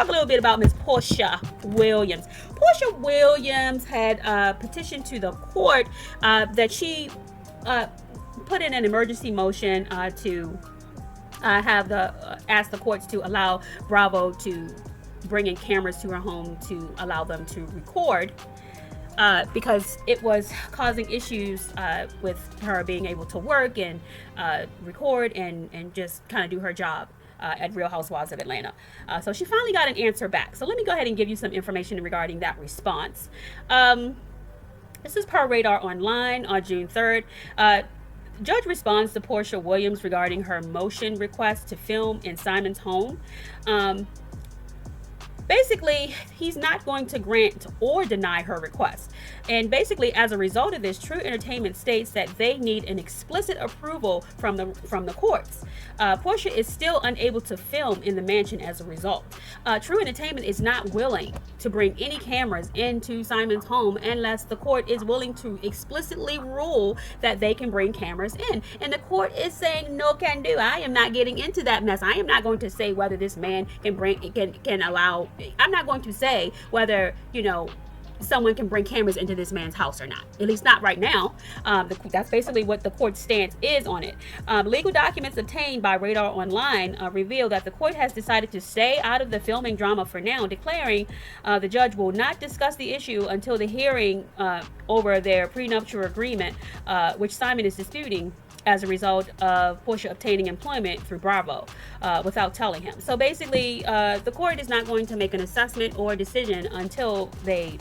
talk a little bit about Miss Porsha Williams. Porsha Williams had petitioned to the court that she put in an emergency motion to ask the courts to allow Bravo to bring in cameras to her home to allow them to record. Because it was causing issues with her being able to work and record and just kind of do her job at Real Housewives of Atlanta. So she finally got an answer back. So let me go ahead and give you some information regarding that response. This is per Radar Online on June 3rd. Judge responds to Porsha Williams regarding her motion request to film in Simon's home. Basically, he's not going to grant or deny her request. And basically, as a result of this, True Entertainment states that they need an explicit approval from the courts. Porsha is still unable to film in the mansion as a result. True Entertainment is not willing to bring any cameras into Simon's home unless the court is willing to explicitly rule that they can bring cameras in. And the court is saying no can do. I am not getting into that mess. I am not going to say whether this man can allow. I'm not going to say whether, someone can bring cameras into this man's house or not. At least not right now. That's basically what the court's stance is on it. Legal documents obtained by Radar Online reveal that the court has decided to stay out of the filming drama for now, declaring the judge will not discuss the issue until the hearing over their prenuptial agreement, which Simon is disputing as a result of Porsha obtaining employment through Bravo without telling him. So basically, the court is not going to make an assessment or decision until they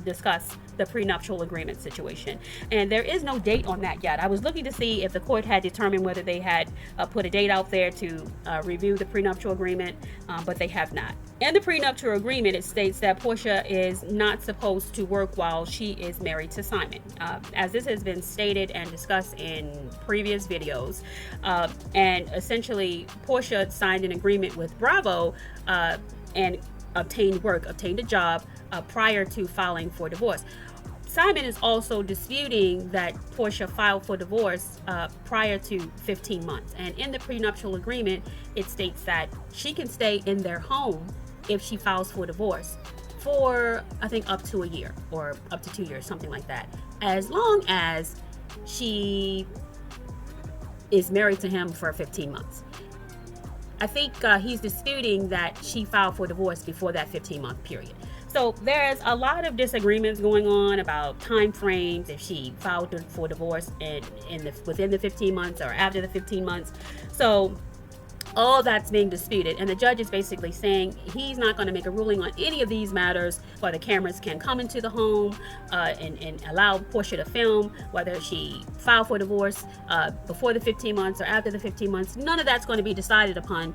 discuss the prenuptial agreement situation. And there is no date on that yet. I was looking to see if the court had determined whether they had put a date out there to review the prenuptial agreement, but they have not. In the prenuptial agreement, it states that Porsha is not supposed to work while she is married to Simon. As this has been stated and discussed in previous videos, and essentially Porsha signed an agreement with Bravo and obtained a job prior to filing for divorce. Simon is also disputing that Porsha filed for divorce prior to 15 months. And in the prenuptial agreement, it states that she can stay in their home if she files for divorce for, I think, up to a year or up to 2 years, something like that, as long as she is married to him for 15 months. I think he's disputing that she filed for divorce before that 15-month period. So there's a lot of disagreements going on about time frames, if she filed for divorce within the 15 months or after the 15 months. So all that's being disputed, and the judge is basically saying he's not going to make a ruling on any of these matters, whether cameras can come into the home and allow Porsha to film, whether she filed for divorce before the 15 months or after the 15 months. None of that's going to be decided upon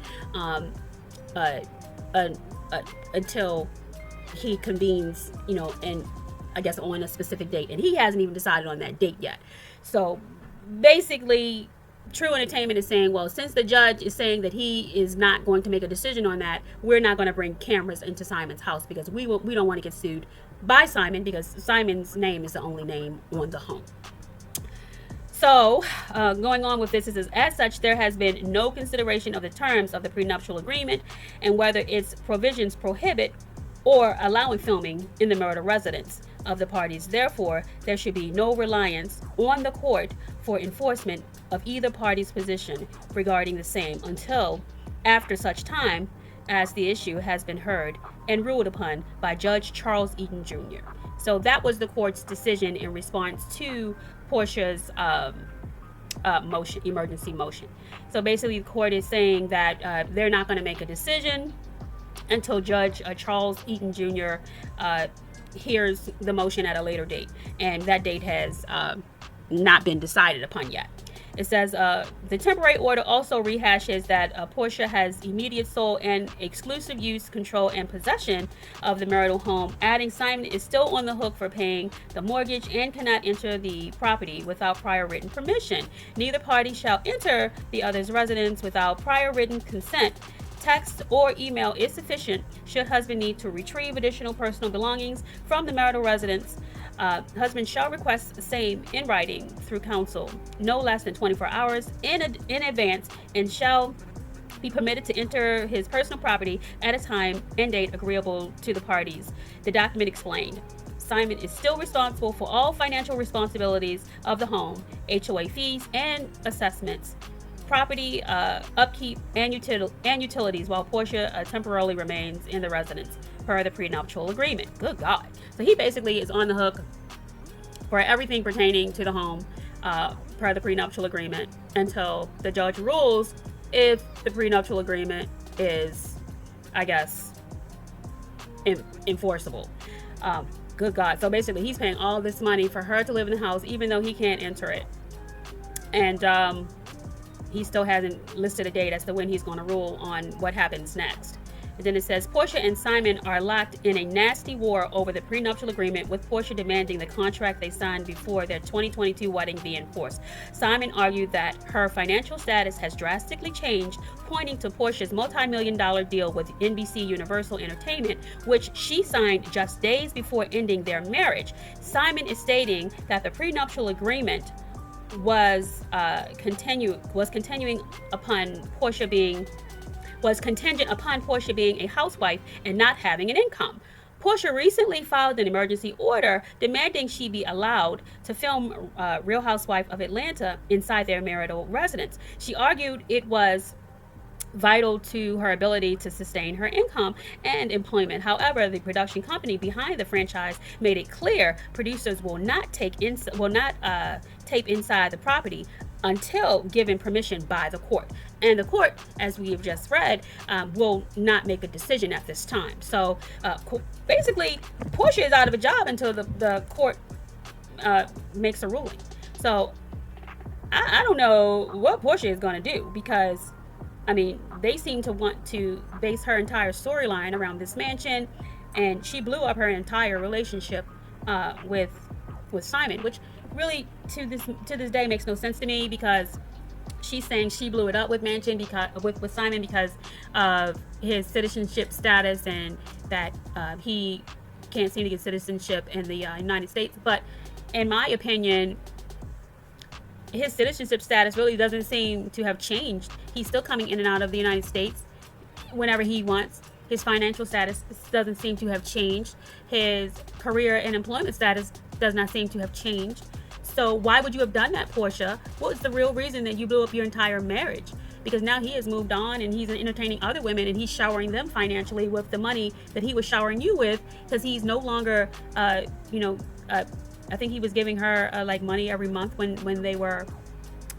until he convenes, and I guess on a specific date, and he hasn't even decided on that date yet. So basically, True Entertainment is saying, well, since the judge is saying that he is not going to make a decision on that, we're not going to bring cameras into Simon's house because we don't want to get sued by Simon, because Simon's name is the only name on the home. So going on with this is, as such, there has been no consideration of the terms of the prenuptial agreement and whether its provisions prohibit or allowing filming in the marital residence of the parties. Therefore, there should be no reliance on the court for enforcement of either party's position regarding the same until after such time as the issue has been heard and ruled upon by Judge Charles Eaton Jr. So that was the court's decision in response to Porsha's emergency motion. So basically, the court is saying that they're not going to make a decision until Judge Charles Eaton Jr. Hears the motion at a later date, and that date has not been decided upon yet. It says the temporary order also rehashes that Porsha has immediate sole and exclusive use, control, and possession of the marital home, adding Simon is still on the hook for paying the mortgage and cannot enter the property without prior written permission. Neither party shall enter the other's residence without prior written consent. Text or email is sufficient should husband need to retrieve additional personal belongings from the marital residence. Husband shall request the same in writing through counsel no less than 24 hours in advance and shall be permitted to enter his personal property at a time and date agreeable to the parties. The document explained. Simon is still responsible for all financial responsibilities of the home, HOA fees and assessments, property upkeep, and utilities, while Porsha temporarily remains in the residence per the prenuptial agreement. Good God. So he basically is on the hook for everything pertaining to the home per the prenuptial agreement until the judge rules if the prenuptial agreement is, I guess, enforceable. Good God. So basically, he's paying all this money for her to live in the house, even though he can't enter it. And he still hasn't listed a date as to when he's going to rule on what happens next. And then it says, Porsha and Simon are locked in a nasty war over the prenuptial agreement, with Porsha demanding the contract they signed before their 2022 wedding be enforced. Simon argued that her financial status has drastically changed, pointing to Porsha's multi-million-dollar deal with NBC Universal Entertainment, which she signed just days before ending their marriage. Simon is stating that the prenuptial agreement was contingent upon Porsha being a housewife and not having an income. Porsha recently filed an emergency order demanding she be allowed to film Real Housewife of Atlanta inside their marital residence. She argued it was vital to her ability to sustain her income and employment. However, the production company behind the franchise made it clear producers will not tape inside the property until given permission by the court. And the court, as we have just read, will not make a decision at this time. So basically, Porsha is out of a job until the court makes a ruling. So I don't know what Porsha is going to do, because I mean, they seem to want to base her entire storyline around this mansion, and she blew up her entire relationship with Simon, which really to this day makes no sense to me, because she's saying she blew it up with mansion with Simon because of his citizenship status, and that he can't seem to get citizenship in the United States. But in my opinion, his citizenship status really doesn't seem to have changed. He's still coming in and out of the United States whenever he wants. His financial status doesn't seem to have changed. His career and employment status does not seem to have changed. So why would you have done that, Porsha? What was the real reason that you blew up your entire marriage? Because now he has moved on and he's entertaining other women, and he's showering them financially with the money that he was showering you with, because he's no longer, I think he was giving her like money every month when they were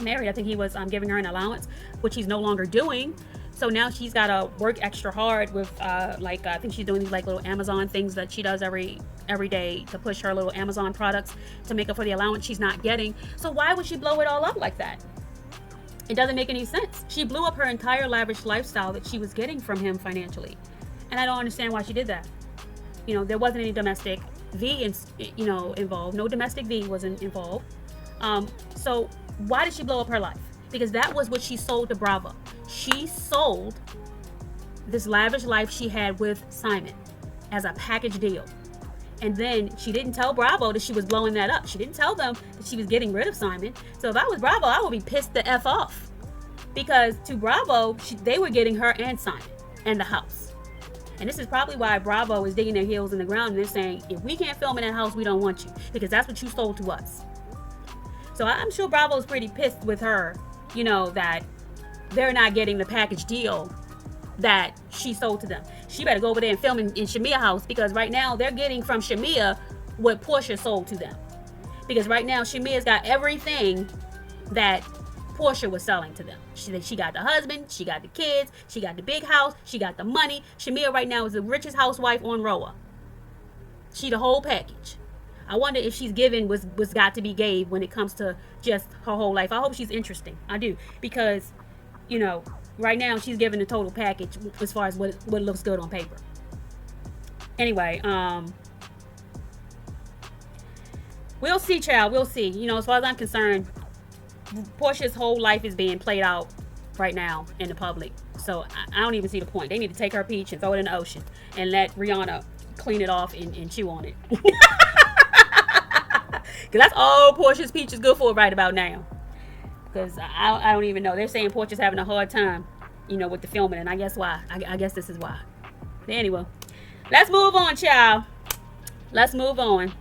married. I think he was giving her an allowance, which he's no longer doing. So now she's got to work extra hard with I think she's doing these like little Amazon things that she does every day to push her little Amazon products to make up for the allowance she's not getting. So why would she blow it all up like that? It doesn't make any sense. She blew up her entire lavish lifestyle that she was getting from him financially, and I don't understand why she did that. There wasn't any domestic involved. No domestic V wasn't involved. So why did she blow up her life? Because that was what she sold to Bravo. She sold this lavish life she had with Simon as a package deal. And then she didn't tell Bravo that she was blowing that up. She didn't tell them that she was getting rid of Simon. So if I was Bravo, I would be pissed the F off. Because to Bravo, they were getting her and Simon and the house. And this is probably why Bravo is digging their heels in the ground, and they're saying, if we can't film in that house, we don't want you, because that's what you sold to us. So I'm sure Bravo's pretty pissed with her, that they're not getting the package deal that she sold to them. She better go over there and film in Shamia house, because right now they're getting from Shamia what Porsha sold to them. Because right now Shamia's got everything that Porsha was selling to them. She got the husband, she got the kids, she got the big house, she got the money. Shamia right now is the richest housewife on Roa. She the whole package. I wonder if she's given was got to be gave when it comes to just her whole life. I hope she's interesting. I do. Because, right now she's given the total package as far as what looks good on paper. Anyway, we'll see, child. We'll see. As far as I'm concerned, Porsha's whole life is being played out right now in the public. So I don't even see the point. They need to take her peach and throw it in the ocean and let Rihanna clean it off and chew on it. Because that's all Porsha's peach is good for right about now. Because I don't even know. They're saying Porsha's having a hard time you know, with the filming. And I guess why. I guess this is why. Anyway, let's move on, child. Let's move on.